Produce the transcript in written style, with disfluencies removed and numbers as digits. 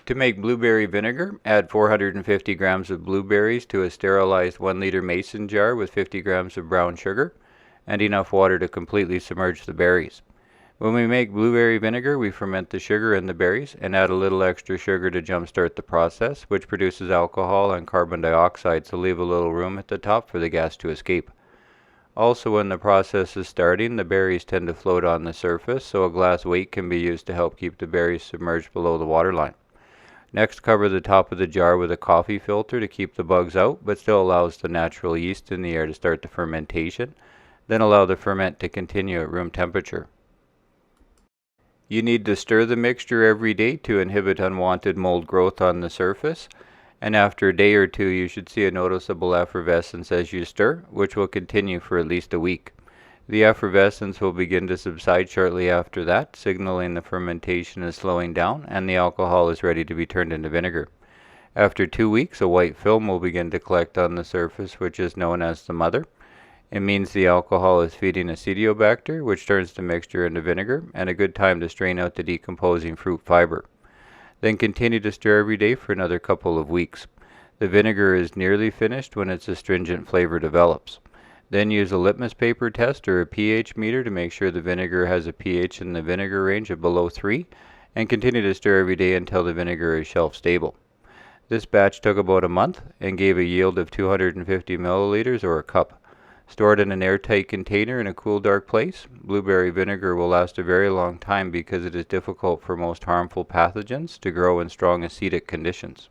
To make blueberry vinegar, add 450 grams of blueberries to a sterilized 1 liter mason jar with 50 grams of brown sugar and enough water to completely submerge the berries. When we make blueberry vinegar, we ferment the sugar and the berries and add a little extra sugar to jumpstart the process, which produces alcohol and carbon dioxide, so leave a little room at the top for the gas to escape. Also, when the process is starting, the berries tend to float on the surface, so a glass weight can be used to help keep the berries submerged below the waterline. Next, cover the top of the jar with a coffee filter to keep the bugs out, but still allows the natural yeast in the air to start the fermentation. Then allow the ferment to continue at room temperature. You need to stir the mixture every day to inhibit unwanted mold growth on the surface, and after a day or two you should see a noticeable effervescence as you stir, which will continue for at least a week. The effervescence will begin to subside shortly after that, signaling the fermentation is slowing down and the alcohol is ready to be turned into vinegar. After 2 weeks, a white film will begin to collect on the surface, which is known as the mother. It means the alcohol is feeding acetiobacter, which turns the mixture into vinegar, and a good time to strain out the decomposing fruit fiber. Then continue to stir every day for another couple of weeks. The vinegar is nearly finished when its astringent flavor develops. Then use a litmus paper test or a pH meter to make sure the vinegar has a pH in the vinegar range of below 3, and continue to stir every day until the vinegar is shelf stable. This batch took about a month and gave a yield of 250 milliliters or a cup. Stored in an airtight container in a cool, dark place, blueberry vinegar will last a very long time because it is difficult for most harmful pathogens to grow in strong acidic conditions.